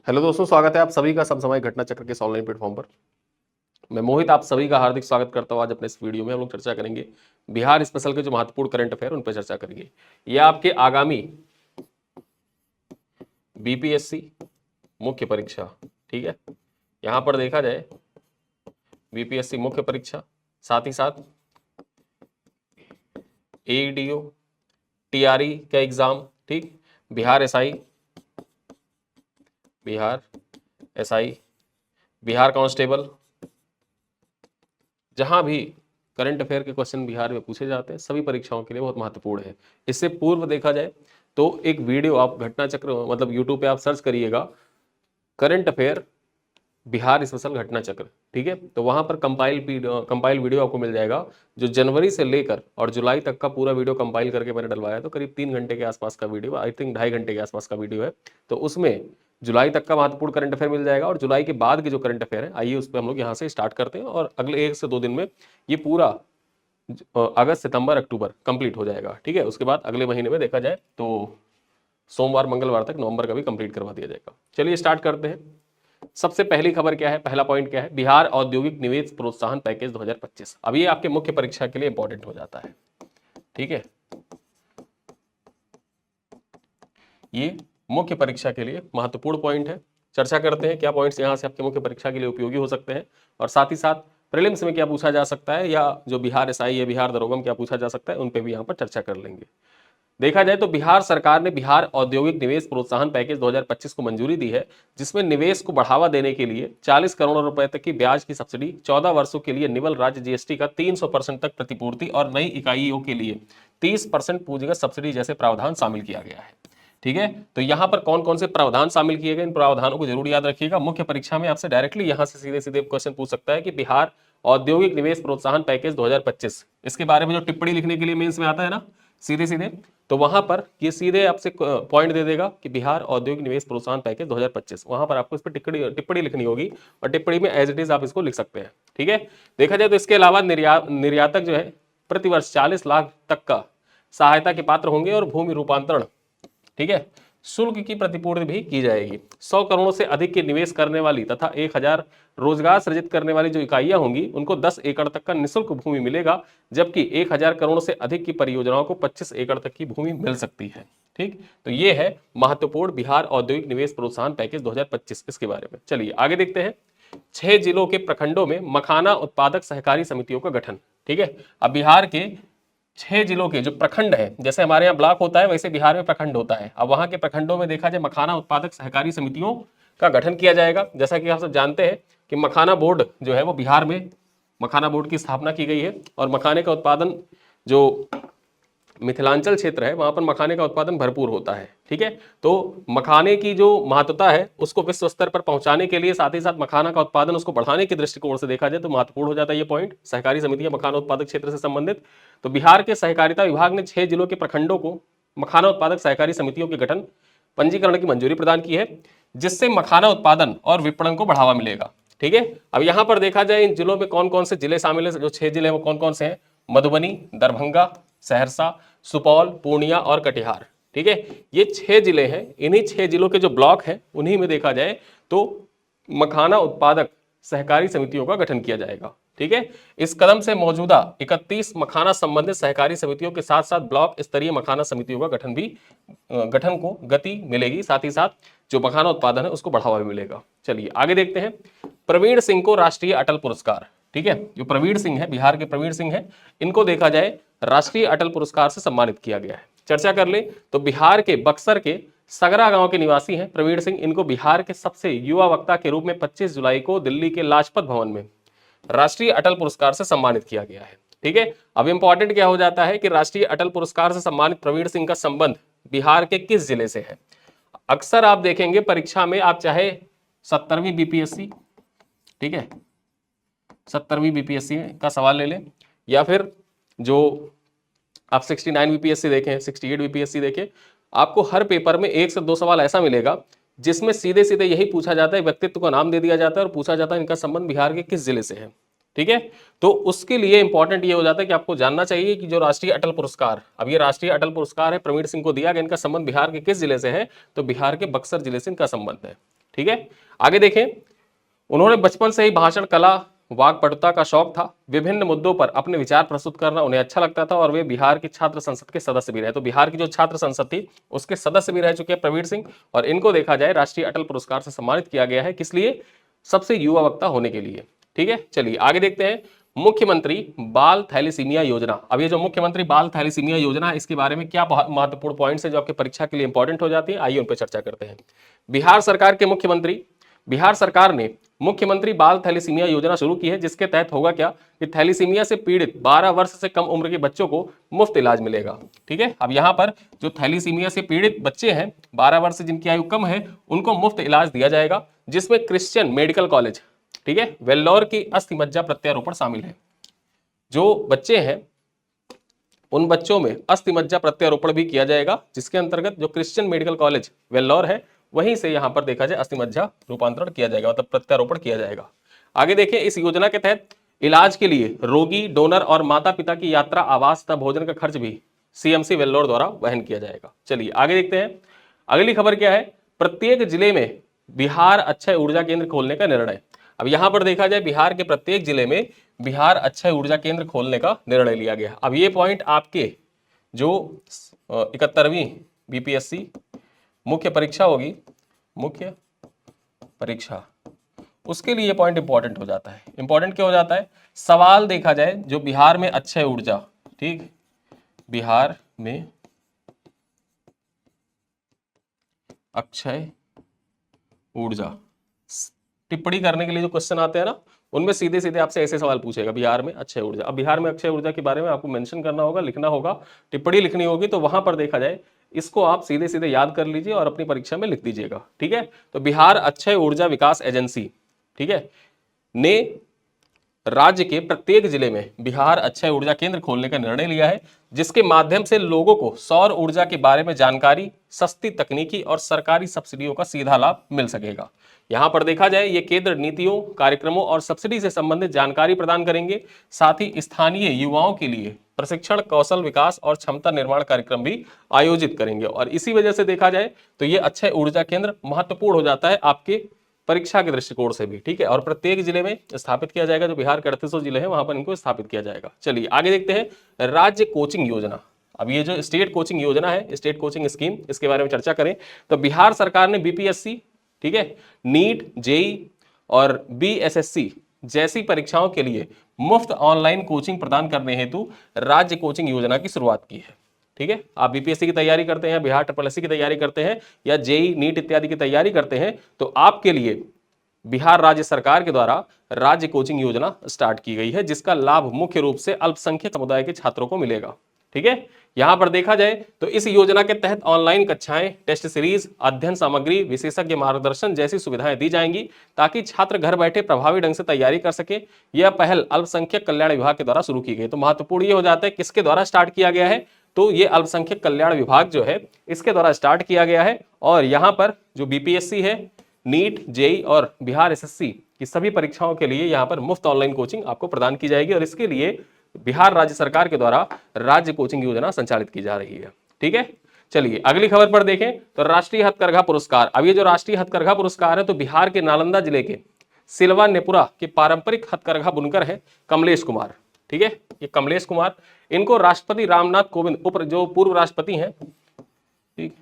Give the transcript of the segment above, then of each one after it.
Hello दोस्तों, स्वागत है आप सभी का समसामयिक घटना चक्र के इस ऑनलाइन प्लेटफॉर्म पर। मैं मोहित आप सभी का हार्दिक स्वागत करता हूं। आज अपने इस वीडियो में हम लोग चर्चा करेंगे बिहार स्पेशल के जो महत्वपूर्ण करंट अफेयर उन पर चर्चा करेंगे। ये आपके आगामी बीपीएससी मुख्य परीक्षा, ठीक है, यहां पर देखा जाए बीपीएससी मुख्य परीक्षा, साथ ही साथ एईडीओ, टीआरई का एग्जाम, ठीक, Bihar SI, Bihar SI, Bihar constable, जहां भी करंट अफेयर के क्वेश्चन बिहार में पूछे जाते हैं सभी परीक्षाओं के लिए बहुत महत्वपूर्ण है। इससे पूर्व देखा जाए तो एक वीडियो आप घटना चक्र मतलब यूट्यूब पे आप सर्च करिएगा करंट अफेयर बिहार स्पेशल घटना चक्र, ठीक है, तो वहां पर कंपाइल वीडियो आपको मिल जाएगा जो जनवरी से लेकर और जुलाई तक का पूरा वीडियो कंपाइल करके मैंने डलवाया। तो करीब 3 घंटे के आसपास का वीडियो, आई थिंक 2.5 घंटे के आसपास का वीडियो है। तो उसमें जुलाई तक का महत्वपूर्ण करंट अफेयर मिल जाएगा और जुलाई के बाद के जो करंट अफेयर है, आइए उस पर हम लोग यहाँ से स्टार्ट करते हैं और अगले 1 से 2 दिन में ये पूरा अगस्त सितंबर अक्टूबर कंप्लीट हो जाएगा, ठीक है। उसके बाद अगले महीने में देखा जाए तो सोमवार मंगलवार तक नवंबर का भी कंप्लीट करवा दिया जाएगा। चलिए स्टार्ट करते हैं। सबसे पहली खबर क्या है, पहला पॉइंट क्या है, बिहार औद्योगिक निवेश प्रोत्साहन पैकेज 2025। अब ये आपके मुख्य परीक्षा के लिए इंपॉर्टेंट हो जाता है, ठीक है, ये मुख्य परीक्षा के लिए महत्वपूर्ण पॉइंट है। चर्चा करते हैं क्या पॉइंट्स यहां से आपके मुख्य परीक्षा के लिए उपयोगी हो सकते हैं और साथ ही साथ प्रीलिम्स में क्या पूछा जा सकता है या जो बिहार एसआई है, बिहार दरोगा में क्या पूछा जा सकता है, उन पे भी यहां पर चर्चा कर लेंगे। देखा जाए तो बिहार सरकार ने बिहार औद्योगिक निवेश प्रोत्साहन पैकेज 2025 को मंजूरी दी है, जिसमें निवेश को बढ़ावा देने के लिए 40 करोड़ रुपए तक की ब्याज की सब्सिडी, 14 वर्षों के लिए निवल राज्य जीएसटी का 300% तक प्रतिपूर्ति और नई इकाइयों के लिए 30% पूंजीगत सब्सिडी जैसे प्रावधान शामिल किया गया है, ठीक है। तो यहां पर कौन कौन से प्रावधान शामिल किए गए, इन प्रावधानों को जरूर याद रखिएगा। मुख्य परीक्षा में आपसे डायरेक्टली यहां से सीधे सीधे क्वेश्चन पूछ सकता है कि बिहार औद्योगिक निवेश प्रोत्साहन पैकेज 2025, इसके बारे में जो टिप्पणी लिखने के लिए मेंस में आता है ना सीधे सीधे, तो वहां पर ये सीधे आपसे पॉइंट दे देगा कि बिहार औद्योगिक निवेश प्रोत्साहन पैकेज 2025। वहां पर आपको इस पर टिप्पणी लिखनी होगी और टिप्पणी में एज इट इज आप इसको लिख सकते हैं, ठीक है। देखा जाए तो इसके अलावा निर्यातक जो है प्रतिवर्ष 40 लाख तक का सहायता के पात्र होंगे और भूमि रूपांतरण, ठीक है, शुल्क की प्रतिपूर्ति भी की जाएगी। 100 करोड़ से अधिक के निवेश करने वाली तथा 1000 रोजगार सृजित करने वाली जो इकाइयां होंगी उनको 10 एकड़ तक का निःशुल्क भूमि मिलेगा, जबकि 1000 करोड़ से अधिक की परियोजनाओं को 25 एकड़ तक की भूमि मिल सकती है, ठीक। तो ये है महत्वपूर्ण बिहार औद्योगिक निवेश प्रोत्साहन पैकेज 2025, इसके बारे में। चलिए आगे देखते हैं। 6 जिलों के प्रखंडों में मखाना उत्पादक सहकारी समितियों का गठन, ठीक है। अब बिहार के 6 जिलों के जो प्रखंड है, जैसे हमारे यहाँ ब्लॉक होता है वैसे बिहार में प्रखंड होता है। अब वहां के प्रखंडों में देखा जाए मखाना उत्पादक सहकारी समितियों का गठन किया जाएगा। जैसा कि आप सब जानते हैं कि मखाना बोर्ड जो है वो बिहार में मखाना बोर्ड की स्थापना की गई है और मखाने का उत्पादन जो मिथिलांचल क्षेत्र है वहां पर मखाने का उत्पादन भरपूर होता है, ठीक है। तो मखाने की जो महत्वता है उसको विश्व स्तर पर पहुंचाने के लिए, साथ ही साथ मखाना का उत्पादन उसको बढ़ाने के दृष्टिकोण से देखा जाए तो महत्वपूर्ण हो जाता है ये पॉइंट, सहकारी समितियां मखाना उत्पादक क्षेत्र से संबंधित। तो बिहार के सहकारिता विभाग ने 6 जिलों के प्रखंडों को मखाना उत्पादक सहकारी समितियों के गठन पंजीकरण की मंजूरी प्रदान की है, जिससे मखाना उत्पादन और विपणन को बढ़ावा मिलेगा, ठीक है। अब यहां पर देखा जाए इन जिलों में कौन कौन से जिले शामिल है, जो 6 जिले हैं वो कौन कौन से हैं, मधुबनी, दरभंगा, सहरसा, सुपौल, पूर्णिया और कटिहार, ठीक है। ये 6 जिले हैं। इन्हीं 6 जिलों के जो ब्लॉक हैं उन्हीं में देखा जाए तो मखाना उत्पादक सहकारी समितियों का गठन किया जाएगा, ठीक है। इस कदम से मौजूदा 31 मखाना संबंधित सहकारी समितियों के साथ साथ ब्लॉक स्तरीय मखाना समितियों का गठन को गति मिलेगी, साथ ही साथ जो मखाना उत्पादन है उसको बढ़ावा भी मिलेगा। चलिए आगे देखते हैं। प्रवीण सिंह को राष्ट्रीय अटल पुरस्कार, ठीक है, जो प्रवीण सिंह है, बिहार के प्रवीण सिंह है, इनको देखा जाए राष्ट्रीय अटल पुरस्कार से सम्मानित किया गया है। चर्चा कर ले तो बिहार के बक्सर के सगरा गांव के निवासी हैं प्रवीण सिंह। इनको बिहार के सबसे युवा वक्ता के रूप में 25 जुलाई को दिल्ली के लाजपत भवन में राष्ट्रीय अटल पुरस्कार से सम्मानित किया गया है, ठीक है। अब इंपॉर्टेंट क्या हो जाता है कि राष्ट्रीय अटल पुरस्कार से सम्मानित प्रवीण सिंह का संबंध बिहार के किस जिले से है। अक्सर आप देखेंगे परीक्षा में, आप चाहे 70वीं बीपीएससी, ठीक है, 70वीं बीपीएससी का सवाल ले लें या फिर जो आप 69 बीपीएससी देखें, 68 बीपीएससी देखें, आपको हर पेपर में 1 से 2 सवाल ऐसा मिलेगा जिसमें सीधे सीधे यही पूछा जाता है, व्यक्तित्व का नाम दे दिया जाता है और पूछा जाता है इनका संबंध बिहार के किस जिले से है, ठीक है। तो उसके लिए इंपॉर्टेंट ये हो जाता है कि आपको जानना चाहिए कि जो राष्ट्रीय अटल पुरस्कार, अब ये राष्ट्रीय अटल पुरस्कार है प्रवीण सिंह को दिया गया, इनका संबंध बिहार के किस जिले से है, तो बिहार के बक्सर जिले से इनका संबंध है। ठीक है, आगे देखें, उन्होंने बचपन से ही भाषण कला वाक्पटुता का शौक था, विभिन्न मुद्दों पर अपने विचार प्रस्तुत करना उन्हें अच्छा लगता था और वे बिहार की छात्र संसद के सदस्य भी रहे। तो बिहार की जो छात्र संसद थी उसके सदस्य भी रह चुके हैं प्रवीण सिंह, और इनको देखा जाए राष्ट्रीय अटल पुरस्कार से सम्मानित किया गया है। किस लिए? सबसे युवा वक्ता होने के लिए। ठीक है, चलिए आगे देखते हैं, मुख्यमंत्री बाल थैलेसीमिया योजना। अब ये जो मुख्यमंत्री बाल थैलेसीमिया योजना है, इसके बारे में क्या महत्वपूर्ण पॉइंट्स है जो आपके परीक्षा के लिए इंपॉर्टेंट हो जाती है, आइए उन पर चर्चा करते हैं। बिहार सरकार के मुख्यमंत्री, बिहार सरकार ने मुख्यमंत्री बाल थैलेसीमिया योजना शुरू की है, जिसके तहत होगा क्या कि थैलेसीमिया से पीड़ित 12 वर्ष से कम उम्र के बच्चों को मुफ्त इलाज मिलेगा। ठीक है, अब यहां पर जो थैलेसीमिया से पीड़ित बच्चे हैं 12 वर्ष से जिनकी आयु कम है, उनको मुफ्त इलाज दिया जाएगा, जिसमें क्रिश्चियन मेडिकल कॉलेज, ठीक है, वेल्लोर की अस्थि मज्जा प्रत्यारोपण शामिल है। जो बच्चे हैं उन बच्चों में अस्थि मज्जा प्रत्यारोपण भी किया जाएगा, जिसके अंतर्गत जो क्रिश्चियन मेडिकल कॉलेज वेल्लोर है वहीं से यहां पर देखा जाए अस्थि मज्जा रूपांतरण किया जाएगा, मतलब प्रत्यारोपण किया जाएगा। आगे देखिए, इस योजना के तहत इलाज के लिए रोगी, डोनर और माता पिता की यात्रा, आवास तथा भोजन का खर्च भी सीएमसी वेल्लोर द्वारा वहन किया जाएगा। चलिए आगे देखते हैं, अगली खबर क्या है, प्रत्येक जिले में बिहार अक्षय ऊर्जा केंद्र खोलने का निर्णय। अब यहां पर देखा जाए बिहार के प्रत्येक जिले में बिहार अक्षय ऊर्जा केंद्र खोलने का निर्णय लिया गया। अब ये पॉइंट आपके जो 71वीं बीपीएससी मुख्य परीक्षा होगी, मुख्य परीक्षा, उसके लिए पॉइंट इंपॉर्टेंट हो जाता है। इंपॉर्टेंट क्या हो जाता है? सवाल देखा जाए जो बिहार में अक्षय ऊर्जा, ठीक, बिहार में अक्षय ऊर्जा टिप्पणी करने के लिए जो क्वेश्चन आते हैं ना, उनमें सीधे सीधे आपसे ऐसे सवाल पूछेगा, बिहार में अक्षय ऊर्जा। अब बिहार में अक्षय ऊर्जा के बारे में आपको मेंशन करना होगा, लिखना होगा, टिप्पणी लिखनी होगी, तो वहां पर देखा जाए इसको आप सीधे सीधे याद कर लीजिए और अपनी परीक्षा में लिख दीजिएगा। ठीक है, तो बिहार अक्षय ऊर्जा विकास एजेंसी, ठीक है, ने राज्य के प्रत्येक जिले में बिहार अक्षय ऊर्जा केंद्र खोलने का निर्णय लिया है, जिसके माध्यम से लोगों को सौर ऊर्जा के बारे में जानकारी, सस्ती तकनीकी और सरकारी सब्सिडियों का सीधा लाभ मिल सकेगा। यहां पर देखा जाए ये केंद्र नीतियों, कार्यक्रमों और सब्सिडी से संबंधित जानकारी प्रदान करेंगे, साथ ही स्थानीय युवाओं के लिए प्रशिक्षण, कौशल विकास और क्षमता निर्माण कार्यक्रम भी आयोजित करेंगे। और इसी वजह से देखा जाए तो ये अक्षय ऊर्जा केंद्र महत्वपूर्ण हो जाता है आपके परीक्षा के दृष्टिकोण से भी। ठीक है, और प्रत्येक जिले में स्थापित किया जाएगा, जो बिहार के 3800 जिले हैं वहां पर इनको स्थापित किया जाएगा। चलिए आगे देखते हैं, राज्य कोचिंग योजना। अब ये जो स्टेट कोचिंग योजना है, स्टेट कोचिंग स्कीम, इसके बारे में चर्चा करें तो बिहार सरकार ने बीपीएससी, ठीक है, नीट, जेई और बीएसएससी जैसी परीक्षाओं के लिए मुफ्त ऑनलाइन कोचिंग प्रदान करने हेतु राज्य कोचिंग योजना की शुरुआत की है। ठीक है, आप बीपीएससी की तैयारी करते हैं, बिहार ट्रिपल की तैयारी करते हैं या जेई, नीट इत्यादि की तैयारी करते हैं, तो आपके लिए बिहार राज्य सरकार के द्वारा राज्य कोचिंग योजना स्टार्ट की गई है, जिसका लाभ मुख्य रूप से अल्पसंख्यक समुदाय के छात्रों को मिलेगा। ठीक है, यहां पर देखा जाए तो इस योजना के तहत ऑनलाइन कक्षाएं, टेस्ट सीरीज, अध्ययन सामग्री, विशेषज्ञ मार्गदर्शन जैसी सुविधाएं दी जाएंगी, ताकि छात्र घर बैठे प्रभावी ढंग से तैयारी कर सके। यह पहल अल्पसंख्यक कल्याण विभाग के द्वारा शुरू की गई। तो महत्वपूर्ण यह हो जाता है किसके द्वारा स्टार्ट किया गया है, तो ये अल्पसंख्यक कल्याण विभाग जो है इसके द्वारा स्टार्ट किया गया है। और यहां पर जो बीपीएससी है, नीट, जेई और बिहार एसएससी की सभी परीक्षाओं के लिए यहां पर मुफ्त ऑनलाइन कोचिंग आपको प्रदान की जाएगी, और इसके लिए बिहार राज्य सरकार के द्वारा राज्य कोचिंग योजना संचालित की जा रही है। ठीक है, चलिए अगली खबर पर देखें तो राष्ट्रीय हथकरघा पुरस्कार। अब ये जो राष्ट्रीय हथकरघा पुरस्कार है तो बिहार के नालंदा जिले के सिलवा नेपुरा के पारंपरिक हथकरघा बुनकर है कमलेश कुमार। ठीक है, ये कमलेश कुमार, इनको राष्ट्रपति रामनाथ कोविंद, जो पूर्व राष्ट्रपति हैं, ठीक,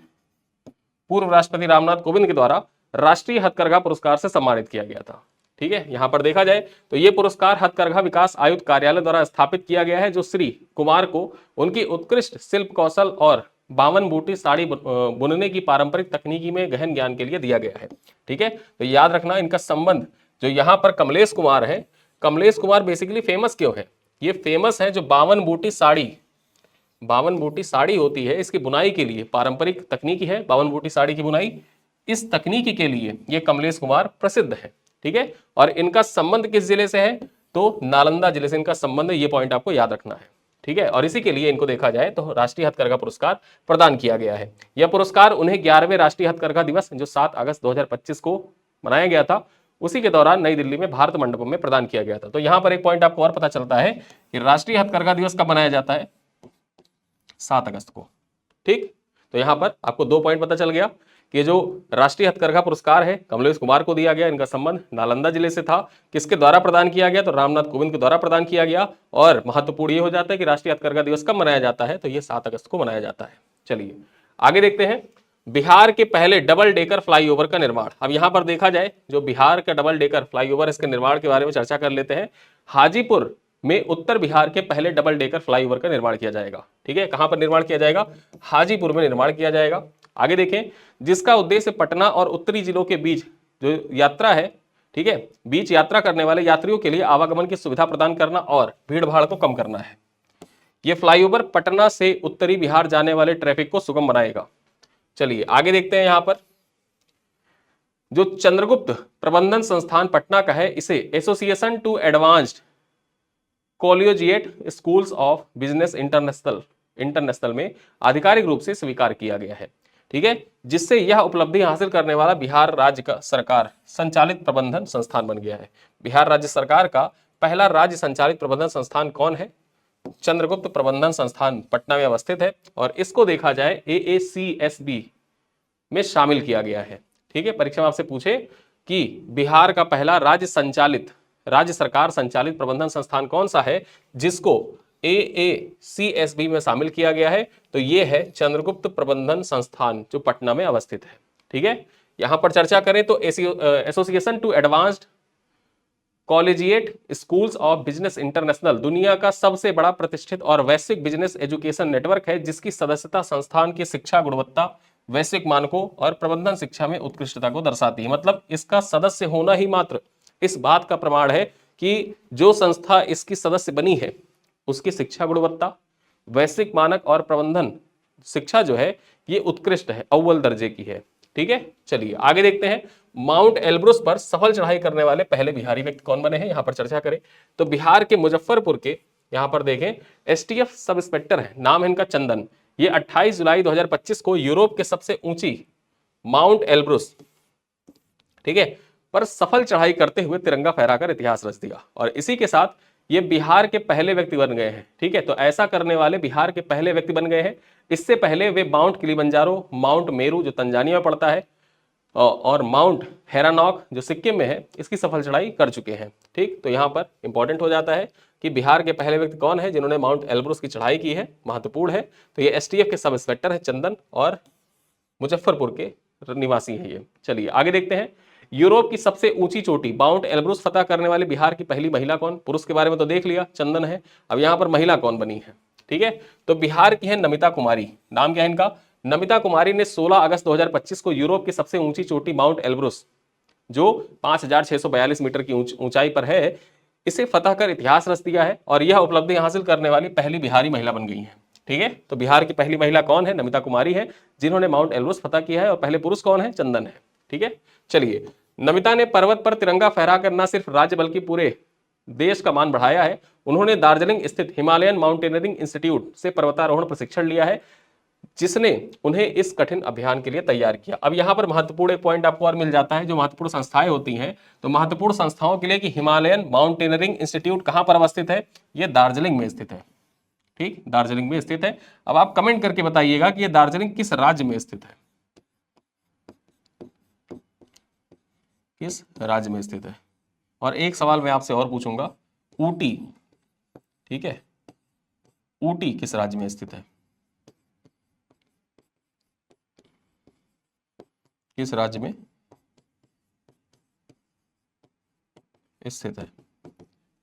पूर्व राष्ट्रपति रामनाथ कोविंद के द्वारा राष्ट्रीय हथकरघा पुरस्कार से सम्मानित किया गया था। ठीक है, यहां पर देखा जाए तो यह पुरस्कार हथकरघा विकास आयुक्त कार्यालय द्वारा स्थापित किया गया है, जो श्री कुमार को उनकी उत्कृष्ट शिल्प कौशल और 52 बूटी साड़ी बुनने की पारंपरिक तकनीकी में गहन ज्ञान के लिए दिया गया है। ठीक है, तो याद रखना इनका संबंध जो यहां पर कमलेश कुमार है, कमलेश कुमार बेसिकली फेमस क्यों है? ये फेमस है जो 52 बूटी साड़ी, 52 बूटी साड़ी होती है, इसकी बुनाई के लिए पारंपरिक तकनीकी है 52 बूटी साड़ी की बुनाई, इस तकनीकी के लिए ये कमलेश कुमार प्रसिद्ध है। ठीक है, और इनका संबंध किस जिले से है? तो नालंदा जिले से इनका संबंध है, ये पॉइंट आपको याद रखना है। ठीक है, और इसी के लिए इनको देखा जाए तो राष्ट्रीय हथकरघा पुरस्कार प्रदान किया गया है। यह पुरस्कार उन्हें 11वें राष्ट्रीय हथकरघा दिवस जो 7 अगस्त 2025 को मनाया गया था, उसी के दौरान नई दिल्ली में भारत मंडपम में प्रदान किया गया था। तो यहां पर एक पॉइंट आपको और पता चलता है कि राष्ट्रीय हथकरघा दिवस कब मनाया जाता है? 7 अगस्त को। ठीक, तो यहां पर आपको 2 पॉइंट पता चल गया कि जो राष्ट्रीय हथकरघा पुरस्कार है कमलेश कुमार को दिया गया, इनका संबंध नालंदा जिले से था। किसके द्वारा प्रदान किया गया? तो रामनाथ कोविंद के द्वारा प्रदान किया गया। और महत्वपूर्ण ये हो जाता है कि राष्ट्रीय हथकरघा दिवस कब मनाया जाता है? तो ये 7 अगस्त को मनाया जाता है। चलिए आगे देखते हैं, बिहार के पहले डबल डेकर फ्लाईओवर का निर्माण। अब यहां पर देखा जाए जो बिहार का डबल डेकर फ्लाईओवर, इसके निर्माण के बारे में चर्चा कर लेते हैं। हाजीपुर में उत्तर बिहार के पहले डबल डेकर फ्लाईओवर का निर्माण किया जाएगा। ठीक है, कहां पर निर्माण किया जाएगा? हाजीपुर में निर्माण किया जाएगा। आगे देखें, जिसका उद्देश्य पटना और उत्तरी जिलों के बीच जो यात्रा है, ठीक है, बीच यात्रा करने वाले यात्रियों के लिए आवागमन की सुविधा प्रदान करना और भीड़ भाड़ को कम करना है। यह फ्लाईओवर पटना से उत्तरी बिहार जाने वाले ट्रैफिक को सुगम बनाएगा। चलिए आगे देखते हैं, यहां पर जो चंद्रगुप्त प्रबंधन संस्थान पटना का है, इसे association to advanced collegiate schools of business international में आधिकारिक रूप से स्वीकार किया गया है। ठीक है, जिससे यह उपलब्धि हासिल करने वाला बिहार राज्य का सरकार संचालित प्रबंधन संस्थान बन गया है। बिहार राज्य सरकार का पहला राज्य संचालित प्रबंधन संस्थान कौन है? चंद्रगुप्त प्रबंधन संस्थान पटना में अवस्थित है और इसको देखा जाए AACSB में शामिल किया गया है। ठीक है, परीक्षा में आपसे पूछे कि बिहार का पहला राज्य सरकार संचालित प्रबंधन संस्थान कौन सा है जिसको AACSB में शामिल किया गया है, तो ये है चंद्रगुप्त प्रबंधन संस्थान जो पटना में अवस्थित है। ठीक है, यहां पर चर्चा करें तो association to advanced collegiate schools of business international दुनिया का सबसे बड़ा प्रतिष्ठित और वैश्विक बिजनेस एजुकेशन नेटवर्क है, जिसकी सदस्यता संस्थान की शिक्षा गुणवत्ता, वैश्विक मानकों और प्रबंधन शिक्षा में उत्कृष्टता को दर्शाती है। मतलब इसका सदस्य होना ही मात्र इस बात का प्रमाण है कि जो संस्था इसकी सदस्य बनी है उसकी शिक्षा गुणवत्ता, वैश्विक मानक और प्रबंधन शिक्षा जो है ये उत्कृष्ट है, अव्वल दर्जे की है। ठीक है, चलिए आगे देखते हैं, माउंट एल्ब्रुस पर सफल चढ़ाई करने वाले पहले बिहारी व्यक्ति कौन बने हैं, यहां पर चर्चा करें तो बिहार के मुजफ्फरपुर के, यहां पर देखें, STF सब इंस्पेक्टर है, नाम है इनका चंदन। ये 28 जुलाई 2025 को यूरोप के सबसे ऊंची माउंट एल्ब्रुस, ठीक है, पर सफल चढ़ाई करते हुए तिरंगा फहराकर इतिहास रच दिया और इसी के साथ ये बिहार के पहले व्यक्ति बन गए हैं। ठीक है, तो ऐसा करने वाले बिहार के पहले व्यक्ति बन गए हैं। इससे पहले वे माउंट किलिमंजारो, माउंट मेरू जो तंजानिया में पड़ता है और माउंट हैरानॉक जो सिक्किम में है, इसकी सफल चढ़ाई कर चुके हैं। ठीक, तो यहाँ पर इंपॉर्टेंट हो जाता है कि बिहार के पहले व्यक्ति कौन है जिन्होंने माउंट एल्ब्रुस की चढ़ाई की है, महत्वपूर्ण है। तो ये STF के सब इंस्पेक्टर है चंदन और मुजफ्फरपुर के निवासी है ये। चलिए आगे देखते हैं, यूरोप की सबसे ऊंची चोटी माउंट एल्ब्रुस फतह करने वाली बिहार की पहली महिला कौन? पुरुष के बारे में तो देख लिया, चंदन है। अब यहाँ पर महिला कौन बनी है? ठीक है, तो बिहार की है नमिता कुमारी। नाम क्या है इनका? नमिता कुमारी ने 16 अगस्त 2025 को यूरोप की सबसे ऊंची चोटी माउंट एल्ब्रुस जो 5642 मीटर की ऊंचाई पर है, इसे फतह कर इतिहास रच दिया है और यह उपलब्धि हासिल करने वाली पहली बिहारी महिला बन गई है। ठीक है, तो बिहार की पहली महिला कौन है? नमिता कुमारी है, जिन्होंने माउंट एल्ब्रुस फतह किया है। और पहले पुरुष कौन है? चंदन है। ठीक है, चलिए, नमिता ने पर्वत पर तिरंगा फहराकर न सिर्फ राज्य बल्कि पूरे देश का मान बढ़ाया है। उन्होंने दार्जिलिंग स्थित हिमालयन माउंटेनियरिंग इंस्टीट्यूट से पर्वतारोहण प्रशिक्षण लिया है, जिसने उन्हें इस कठिन अभियान के लिए तैयार किया। अब यहाँ पर महत्वपूर्ण एक पॉइंट आपको और मिल जाता है, जो महत्वपूर्ण संस्थाएं होती हैं, तो महत्वपूर्ण संस्थाओं के लिए कि हिमालयन माउंटेनियरिंग इंस्टीट्यूट कहाँ पर अवस्थित है? ये दार्जिलिंग में स्थित है। ठीक, दार्जिलिंग में स्थित है। अब आप कमेंट करके बताइएगा कि ये दार्जिलिंग किस राज्य में स्थित है, किस राज्य में स्थित है। और एक सवाल मैं आपसे और पूछूंगा, ऊटी, ठीक है, ऊटी किस राज्य में स्थित है? किस राज्य में स्थित है?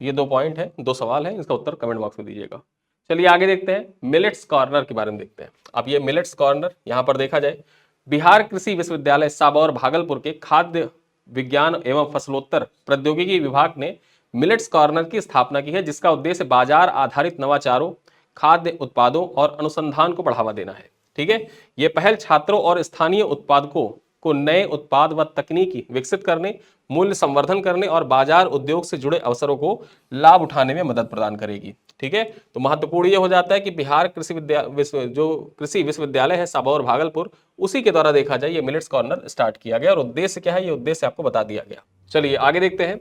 ये 2 पॉइंट है, 2 सवाल है, इसका उत्तर कमेंट बॉक्स में दीजिएगा। चलिए आगे देखते हैं, मिलेट्स कॉर्नर के बारे में देखते हैं। अब ये मिलेट्स कॉर्नर यहां पर देखा जाए, बिहार कृषि विश्वविद्यालय साबौर भागलपुर के खाद्य विज्ञान एवं फसलोत्तर प्रौद्योगिकी विभाग ने मिलेट्स कॉर्नर की स्थापना की है, जिसका उद्देश्य बाजार आधारित नवाचारों, खाद्य उत्पादों और अनुसंधान को बढ़ावा देना है। ठीक है, ये पहल छात्रों और स्थानीय उत्पादकों को नए उत्पाद व तकनीकी विकसित करने, मूल्य संवर्धन करने और बाजार उद्योग से जुड़े अवसरों को लाभ उठाने में मदद प्रदान करेगी। ठीक है, तो महत्वपूर्ण ये हो जाता है कि बिहार कृषि विश्वविद्यालय है साबौर भागलपुर, उसी के द्वारा देखा जाए ये मिलेट्स कॉर्नर स्टार्ट किया गया और उद्देश्य क्या है, ये उद्देश्य आपको बता दिया गया। चलिए आगे देखते हैं,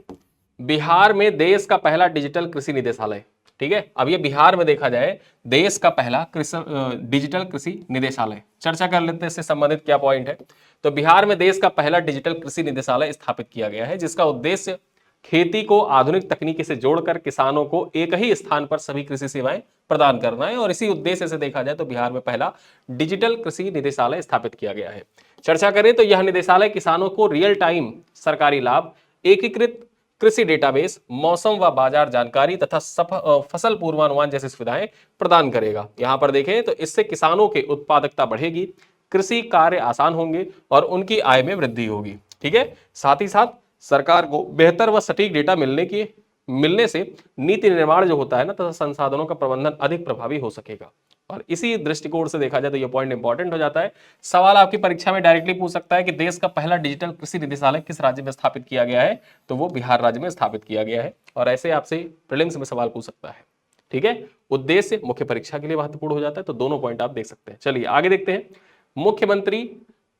बिहार में देश का पहला डिजिटल कृषि निदेशालय ठीक है। अब ये बिहार में देखा जाए देश का पहला डिजिटल कृषि निदेशालय, चर्चा कर लेते हैं इससे संबंधित क्या पॉइंट है। तो बिहार में देश का पहला डिजिटल कृषि निदेशालय स्थापित किया गया है, जिसका उद्देश्य खेती को आधुनिक तकनीकी से जोड़कर किसानों को एक ही स्थान पर सभी कृषि सेवाएं प्रदान करना है। और इसी उद्देश्य से देखा जाए तो बिहार में पहला डिजिटल कृषि निदेशालय स्थापित किया गया है। चर्चा करें तो यह निदेशालय किसानों को रियल टाइम सरकारी लाभ, एकीकृत कृषि डेटाबेस, मौसम व बाजार जानकारी तथा फसल पूर्वानुमान जैसी सुविधाएं प्रदान करेगा। यहां पर देखें तो इससे किसानों की उत्पादकता बढ़ेगी, कृषि कार्य आसान होंगे और उनकी आय में वृद्धि होगी। ठीक है। साथ ही साथ सरकार को बेहतर व सटीक डेटा मिलने से नीति निर्माण जो होता है ना तथा संसाधनों का प्रबंधन अधिक प्रभावी हो सकेगा। और इसी दृष्टिकोण से देखा जाए तो यह पॉइंट इंपॉर्टेंट हो जाता है। सवाल आपकी परीक्षा में डायरेक्टली पूछ सकता है कि देश का पहला डिजिटल कृषि निदेशालय किस राज्य में स्थापित किया गया है, तो वो बिहार राज्य में स्थापित किया गया है। और ऐसे आपसे प्रीलिम्स में सवाल पूछ सकता है। ठीक है। उद्देश्य मुख्य परीक्षा के लिए महत्वपूर्ण हो जाता है, तो दोनों पॉइंट आप देख सकते हैं। चलिए आगे देखते हैं मुख्यमंत्री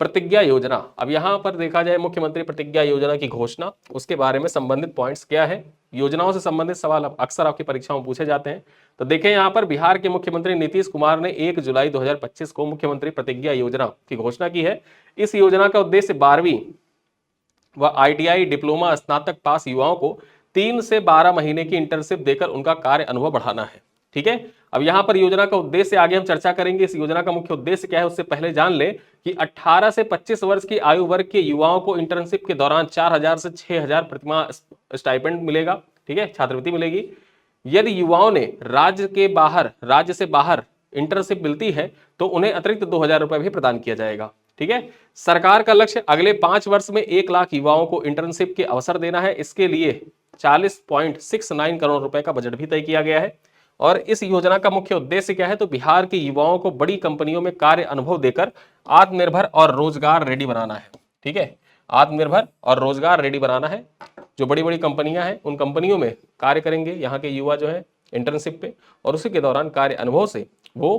प्रतिज्ञा योजना। अब यहां पर देखा जाए मुख्यमंत्री प्रतिज्ञा योजना की घोषणा, उसके बारे में संबंधित पॉइंट्स क्या है। योजनाओं से संबंधित सवाल अक्सर आपकी परीक्षाओं में पूछे जाते हैं। तो देखें यहां पर बिहार के मुख्यमंत्री नीतीश कुमार ने 1 जुलाई 2025 को मुख्यमंत्री प्रतिज्ञा योजना की घोषणा की है। इस योजना का उद्देश्य 12वीं व ITI डिप्लोमा स्नातक पास युवाओं को 3 से 12 महीने की इंटर्नशिप देकर उनका कार्य अनुभव बढ़ाना है। ठीक है। अब यहां पर योजना का उद्देश्य आगे हम चर्चा करेंगे। इस योजना का मुख्य उद्देश्य क्या है उससे पहले जान ले कि 18 से 25 वर्ष की आयु वर्ग के युवाओं को इंटर्नशिप के दौरान 4000 से 6000 प्रतिमाह स्टाइपेंड मिलेगा। ठीक है, छात्रवृत्ति मिलेगी। यदि युवाओं ने राज्य से बाहर इंटर्नशिप मिलती है तो उन्हें अतिरिक्त 2000 रुपए भी प्रदान किया जाएगा। ठीक है। सरकार का लक्ष्य अगले 5 वर्ष में 1 लाख युवाओं को इंटर्नशिप के अवसर देना है। इसके लिए 40.69 करोड़ रुपए का बजट भी तय किया गया है। और इस योजना का मुख्य उद्देश्य क्या है, तो बिहार के युवाओं को बड़ी कंपनियों में कार्य अनुभव देकर आत्मनिर्भर और रोजगार रेडी बनाना है। ठीक है, आत्मनिर्भर और रोजगार रेडी बनाना है। जो बड़ी बड़ी कंपनियां हैं उन कंपनियों में कार्य करेंगे यहाँ के युवा जो है इंटर्नशिप पे, और उसी के दौरान कार्य अनुभव से वो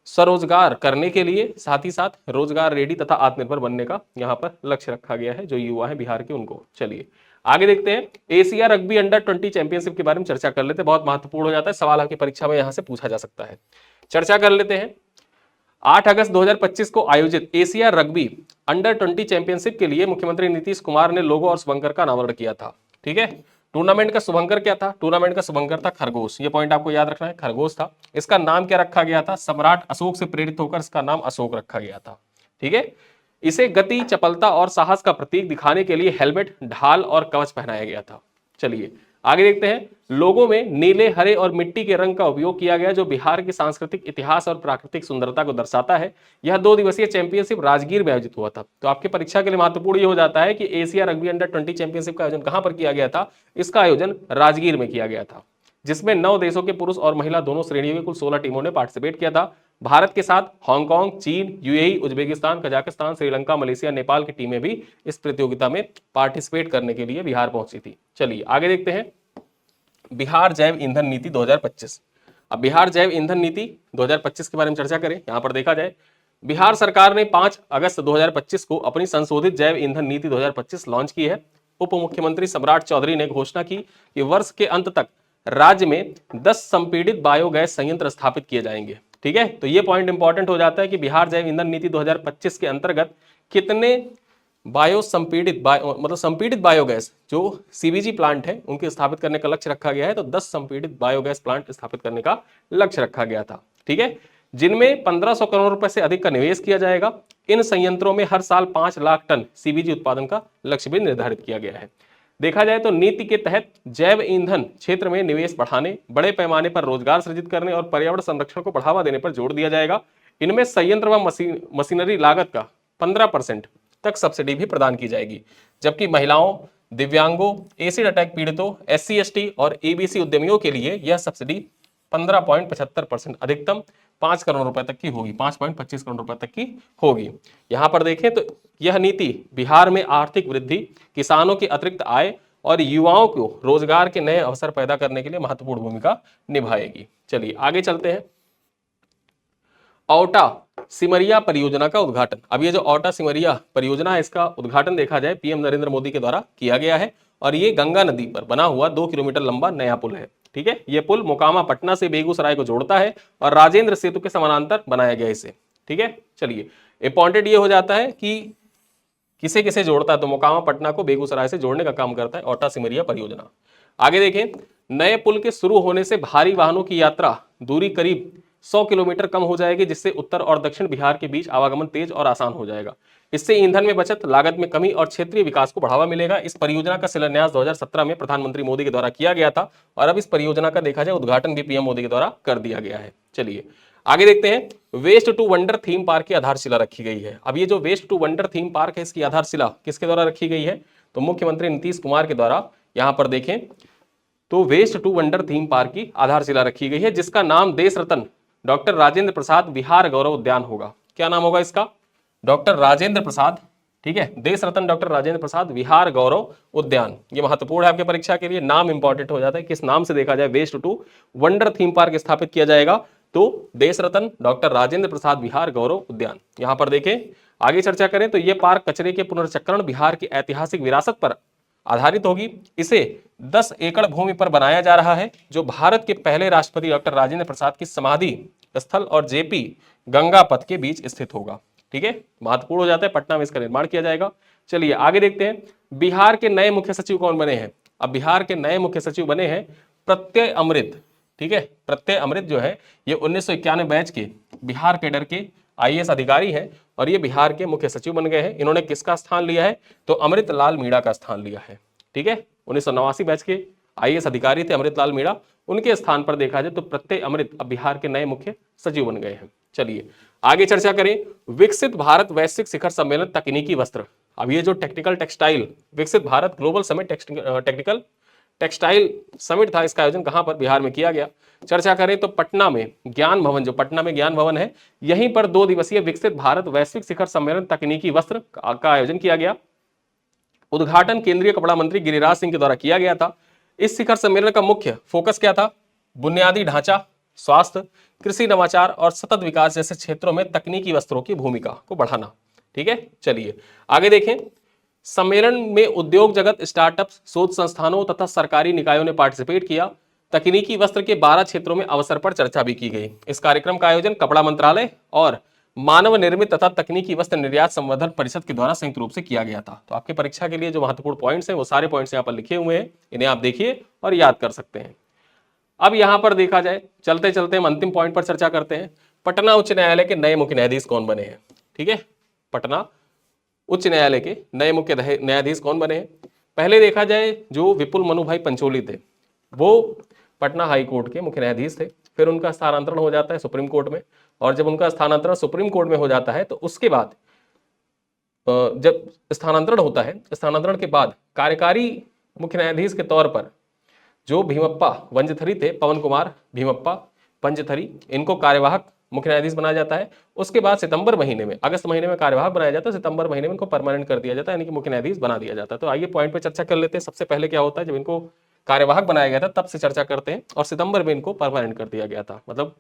स्वरोजगार करने के लिए साथ ही साथ रोजगार रेडी तथा आत्मनिर्भर बनने का यहाँ पर लक्ष्य रखा गया है जो युवा है बिहार के उनको। चलिए आगे देखते हैं एशिया रग्बी अंडर-20 चैंपियनशिप के बारे में चर्चा कर लेते हैं। बहुत महत्वपूर्ण हो जाता है, सवाल आपकी परीक्षा में यहां से पूछा जा सकता है। चर्चा कर लेते हैं। 8 अगस्त 2025 को आयोजित एशिया रग्बी अंडर-20 चैंपियनशिप के लिए मुख्यमंत्री नीतीश कुमार ने लोगो और शुभंकर का अनावरण किया था। ठीक है। टूर्नामेंट का शुभंकर क्या था? टूर्नामेंट का शुभंकर था खरगोश। ये पॉइंट आपको याद रखना है, खरगोश था। इसका नाम क्या रखा गया था? सम्राट अशोक से प्रेरित होकर इसका नाम अशोक रखा गया था। ठीक है। इसे गति, चपलता और साहस का प्रतीक दिखाने के लिए हेलमेट, ढाल और कवच पहनाया गया था। चलिए आगे देखते हैं। लोगों में नीले, हरे और मिट्टी के रंग का उपयोग किया गया जो बिहार के सांस्कृतिक इतिहास और प्राकृतिक सुंदरता को दर्शाता है। यह 2 दिवसीय चैंपियनशिप राजगीर में आयोजित हुआ था। तो आपके परीक्षा के लिए महत्वपूर्ण ये हो जाता है कि एशिया रग्बी अंडर-20 चैंपियनशिप का आयोजन कहां पर किया गया था? इसका आयोजन राजगीर में किया गया था, जिसमें 9 देशों के पुरुष और महिला दोनों श्रेणियों की कुल 16 टीमों ने पार्टिसिपेट किया था। भारत के साथ हांगकांग, चीन, UAE, Uzbekistan, Kazakhstan, Sri Lanka, Malaysia, Nepal की टीमें भी इस प्रतियोगिता में पार्टिसिपेट करने के लिए बिहार पहुंची थी। चलिए आगे देखते हैं बिहार जैव ईंधन नीति 2025। अब बिहार जैव ईंधन नीति 2025 के बारे में चर्चा करें। यहां पर देखा जाए बिहार सरकार ने 5 अगस्त 2025 को अपनी संशोधित जैव ईंधन नीति 2025 लॉन्च की है। उप मुख्यमंत्री सम्राट चौधरी ने घोषणा की कि वर्ष के अंत तक राज्य में 10 संपीड़ित बायोगैस संयंत्र स्थापित किए जाएंगे। ठीक है। तो ये पॉइंट इंपॉर्टेंट हो जाता है कि बिहार जैव ईंधन नीति 2025 के अंतर्गत कितने संपीड़ित बायोगैस जो CBG प्लांट है उनके स्थापित करने का लक्ष्य रखा गया है। तो 10 संपीड़ित बायोगैस प्लांट स्थापित करने का लक्ष्य रखा गया था। ठीक है, जिनमें 1500 करोड़ रुपए से अधिक का निवेश किया जाएगा। इन संयंत्रों में हर साल 5 लाख टन CBG उत्पादन का लक्ष्य भी निर्धारित किया गया है। देखा जाए तो नीति के तहत जैव ईंधन क्षेत्र में निवेश बढ़ाने, बड़े पैमाने पर रोजगार सृजित करने और पर्यावरण संरक्षण को बढ़ावा देने पर जोर दिया जाएगा। इनमें संयंत्र व मशीनरी लागत का 15% तक सब्सिडी भी प्रदान की जाएगी, जबकि महिलाओं, दिव्यांगों, एसिड अटैक पीड़ितों, SC ST और ABC उद्यमियों के लिए यह सब्सिडी 15.75% अधिकतम 5 करोड़ रुपए तक की होगी, 5.25 करोड़ रुपए तक की होगी। यहां पर देखें तो यह नीति बिहार में आर्थिक वृद्धि, किसानों की अतिरिक्त आय और युवाओं को रोजगार के नए अवसर पैदा करने के लिए महत्वपूर्ण भूमिका निभाएगी। चलिए आगे चलते हैं। औटा सिमरिया परियोजना का उद्घाटन। अब ये जो औटा सिमरिया परियोजना है इसका उद्घाटन देखा जाए PM नरेंद्र मोदी के द्वारा किया गया है। और ये गंगा नदी पर बना हुआ 2 किलोमीटर लंबा नया पुल है। ठीक है, ये पुल मोकामा पटना से बेगूसराय को जोड़ता है और राजेंद्र सेतु के समानांतर बनाया गया इसे। ठीक है, चलिए इंपॉर्टेंट ये हो जाता है कि किसे किसे जोड़ता है, तो मोकामा पटना को बेगूसराय से जोड़ने का काम करता है ओटा सिमरिया परियोजना। आगे देखें, नए पुल के शुरू होने से भारी वाहनों की यात्रा दूरी करीब 100 किलोमीटर कम हो जाएगी, जिससे उत्तर और दक्षिण बिहार के बीच आवागमन तेज और आसान हो जाएगा। इससे ईंधन में बचत, लागत में कमी और क्षेत्रीय विकास को बढ़ावा मिलेगा। इस परियोजना का शिलान्यास 2017 में प्रधानमंत्री मोदी के द्वारा किया गया था और अब इस परियोजना का देखा जाए उद्घाटन भी पीएम मोदी के द्वारा कर दिया गया है। चलिए आगे देखते हैं, waste to wonder theme park की आधारशिला रखी गई है। अब ये जो waste to wonder theme park है, इसकी आधारशिला किसके द्वारा रखी गई है, तो मुख्यमंत्री नीतीश कुमार के द्वारा। यहां पर देखें तो waste to wonder theme park की आधारशिला रखी गई है, जिसका नाम देश रत्न डॉक्टर राजेंद्र प्रसाद विहार गौरव उद्यान होगा। क्या नाम होगा इसका, डॉक्टर राजेंद्र प्रसाद, ठीक है, देश रत्न डॉक्टर राजेंद्र प्रसाद विहार गौरव उद्यान। ये महत्वपूर्ण है आपके परीक्षा के लिए, नाम इंपॉर्टेंट हो जाता है, किस नाम से देखा जाए waste to wonder theme park स्थापित किया जाएगा, तो देश रत्न डॉक्टर राजेंद्र प्रसाद विहार गौरव उद्यान। यहां पर देखें, आगे चर्चा करें तो यह पार्क कचरे के पुनर्चक्रण, बिहार की ऐतिहासिक विरासत पर आधारित होगी। इसे 10 एकड़ भूमि पर बनाया जा रहा है, जो भारत के पहले राष्ट्रपति डॉक्टर राजेंद्र प्रसाद की समाधि स्थल और जेपी गंगा पथ के बीच स्थित होगा। ठीक है, महत्वपूर्ण हो जाता है, पटना में इसका निर्माण किया जाएगा। चलिए आगे देखते हैं, बिहार के नए मुख्य सचिव कौन बने हैं। अब बिहार के नए मुख्य सचिव बने हैं प्रत्यय अमृत। ठीक है, प्रत्यय अमृत जो है ये 1991 बैच के बिहार कैडर के आईएएस अधिकारी हैं और ये बिहार के मुख्य सचिव बन गए हैं। इन्होंने किसका स्थान लिया है, तो अमृत लाल मीणा का स्थान लिया है। ठीक है, 1989 बैच के आईएएस अधिकारी थे अमृत लाल मीणा, उनके स्थान पर देखा जाए तो प्रत्यय अमृत अब बिहार के नए मुख्य सचिव बन गए हैं। चलिए आगे चर्चा करें, विकसित भारत वैश्विक शिखर सम्मेलन तकनीकी वस्त्र। अब ये जो टेक्निकल टेक्सटाइल विकसित Bharat global summit technical textile summit था, इसका आयोजन कहां पर, बिहार में किया गया। चर्चा करें तो पटना में ज्ञान भवन, जो पटना में ज्ञान भवन है, यहीं पर 2 दिवसीय विकसित भारत वैश्विक शिखर सम्मेलन तकनीकी वस्त्र का आयोजन किया गया। उद्घाटन केंद्रीय कपड़ा मंत्री गिरिराज सिंह के द्वारा किया गया था। इस शिखर सम्मेलन का मुख्य फोकस क्या था, बुनियादी ढांचा, स्वास्थ्य, कृषि, नवाचार और सतत विकास जैसे क्षेत्रों में तकनीकी वस्त्रों की भूमिका को बढ़ाना। ठीक है, चलिए आगे देखें, सम्मेलन में उद्योग जगत, स्टार्टअप्स, शोध संस्थानों तथा सरकारी निकायों ने पार्टिसिपेट किया। तकनीकी वस्त्र के 12 क्षेत्रों में अवसर पर चर्चा भी की गई। इस कार्यक्रम का आयोजन कपड़ा मंत्रालय और मानव निर्मित तथा तकनीकी वस्त्र निर्यात संवर्धन परिषद के द्वारा संयुक्त रूप से किया गया था। तो आपके परीक्षा के लिए जो महत्वपूर्ण पॉइंट्स हैं वो सारे पॉइंट्स यहाँ पर लिखे हुए हैं, इन्हें आप देखिए और याद कर सकते हैं। अब यहां पर देखा जाए, चलते चलते हम अंतिम पॉइंट पर चर्चा करते हैं, पटना उच्च न्यायालय के नए मुख्य न्यायाधीश कौन बने हैं। ठीक है, पटना उच्च न्यायालय के नए मुख्य न्यायाधीश कौन बने हैं। पहले देखा जाए जो विपुल मनुभाई पंचोली थे, वो पटना हाई कोर्ट के मुख्य न्यायाधीश थे। फिर उनका स्थानांतरण हो जाता है सुप्रीम कोर्ट में, और जब उनका स्थानांतरण सुप्रीम कोर्ट में हो जाता है तो उसके बाद जब स्थानांतरण होता है, स्थानांतरण के बाद कार्यकारी मुख्य न्यायाधीश के तौर पर जो भीमप्पा वंजथरी थे, पवन कुमार भीमप्पा पंजथरी, इनको कार्यवाहक मुख्य न्यायाधीश बनाया जाता है। उसके बाद सितंबर महीने में, अगस्त महीने में कार्यवाहक बनाया जाता है, सितंबर महीने में इनको परमानेंट कर दिया जाता है, यानी कि मुख्य न्यायाधीश बना दिया जाता है। तो आइए पॉइंट पे चर्चा कर लेते हैं। सबसे पहले क्या होता है, जब इनको कार्यवाहक बनाया गया था तब से चर्चा करते हैं, और सितंबर में इनको परमानेंट कर दिया गया था, मतलब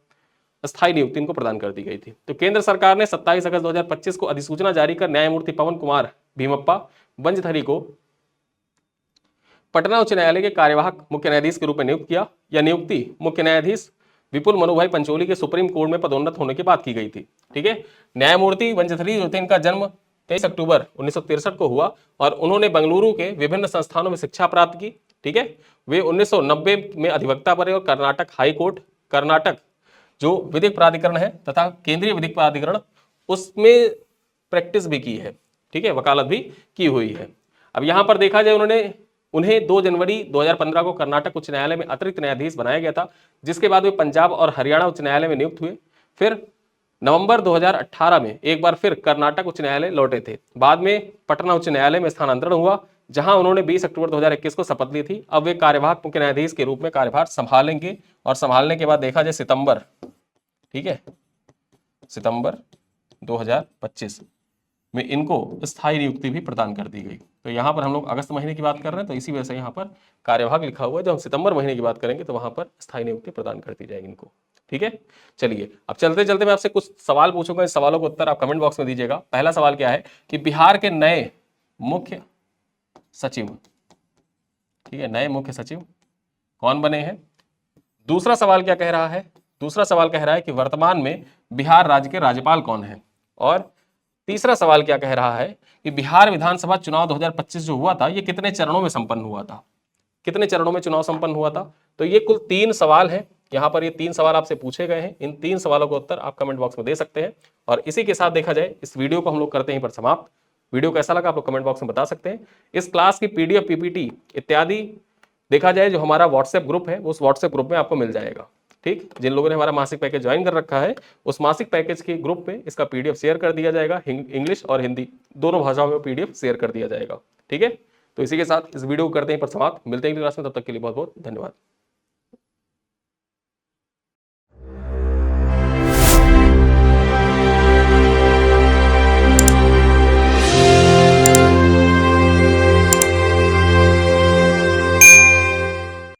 स्थायी नियुक्ति इनको प्रदान कर दी गई थी। तो केंद्र सरकार ने 27 अगस्त 2025 को अधिसूचना जारी कर न्यायमूर्ति पवन कुमार भीमप्पा वंजथरी को पटना उच्च न्यायालय के कार्यवाहक मुख्य न्यायाधीश के रूप में नियुक्त किया। यह नियुक्ति मुख्य न्यायाधीश विपुल मनुभाई पंचोली के सुप्रीम कोर्ट में पदोन्नत होने के बाद की गई थी। ठीक है, न्यायमूर्ति वंजथरी जो थे, इनका जन्म 23 अक्टूबर 1963 को हुआ और उन्होंने बेंगलुरु के विभिन्न संस्थानों में शिक्षा प्राप्त की। ठीक है, वे 1990 में अधिवक्ता बने और कर्नाटक हाई कोर्ट, कर्नाटक जो विधिक प्राधिकरण है तथा केंद्रीय विधिक प्राधिकरण, उसमें प्रैक्टिस भी की है। ठीक है, वकालत भी की हुई है। अब यहां पर देखा जाए, उन्हें 2 जनवरी 2015 को कर्नाटक उच्च न्यायालय में अतिरिक्त न्यायाधीश बनाया गया था, जिसके बाद वे पंजाब और हरियाणा उच्च न्यायालय में नियुक्त हुए। फिर नवंबर 2018 में एक बार फिर कर्नाटक उच्च न्यायालय लौटे थे। बाद में पटना उच्च न्यायालय में स्थानांतरण हुआ, जहां उन्होंने 20 अक्टूबर 2021 को शपथ ली थी। अब वे कार्यवाहक मुख्य न्यायाधीश के रूप में कार्यभार संभालेंगे, और संभालने के बाद देखा जाए सितंबर, ठीक है, सितंबर 2025 में इनको स्थायी नियुक्ति भी प्रदान कर दी गई। तो यहाँ पर हम लोग अगस्त महीने की बात कर रहे हैं, तो इसी वजह से यहाँ पर कार्यवाहक लिखा हुआ है। जब हम सितंबर महीने की बात करेंगे तो वहां पर स्थायी नियुक्ति प्रदान कर दी जाएगी इनको। ठीक है, चलिए अब चलते चलते मैं आपसे कुछ सवाल पूछूंगा, इस सवालों को उत्तर आप कमेंट बॉक्स में दीजिएगा। पहला सवाल क्या है कि बिहार के नए मुख्य सचिव ठीक है, नए मुख्य सचिव कौन बने हैं। दूसरा सवाल क्या कह रहा है, दूसरा सवाल कह रहा है कि वर्तमान में बिहार राज्य के राज्यपाल कौन है। और तीसरा सवाल क्या कह रहा है कि बिहार विधानसभा चुनाव 2025 जो हुआ था ये कितने चरणों में संपन्न हुआ था, कितने चरणों में चुनाव संपन्न हुआ था। तो ये कुल 3 सवाल हैं, यहाँ पर ये 3 सवाल आपसे पूछे गए हैं। इन 3 सवालों का उत्तर आप कमेंट बॉक्स में दे सकते हैं। और इसी के साथ देखा जाए इस वीडियो को हम लोग करते हैं पर समाप्त। वीडियो कैसा लगा आप लोग कमेंट बॉक्स में बता सकते हैं। इस क्लास की PDF PPT इत्यादि देखा जाए जो हमारा व्हाट्सएप ग्रुप है उस व्हाट्सएप ग्रुप में आपको मिल जाएगा। ठीक, जिन लोगों ने हमारा मासिक पैकेज ज्वाइन कर रखा है उस मासिक पैकेज के ग्रुप पे इसका PDF शेयर कर दिया जाएगा, इंग्लिश और हिंदी दोनों भाषाओं में PDF शेयर कर दिया जाएगा। ठीक है, तो इसी के साथ इस वीडियो को करते हैं पर समाप्त। मिलते हैं अगली क्लास में, तब तक के लिए बहुत बहुत धन्यवाद।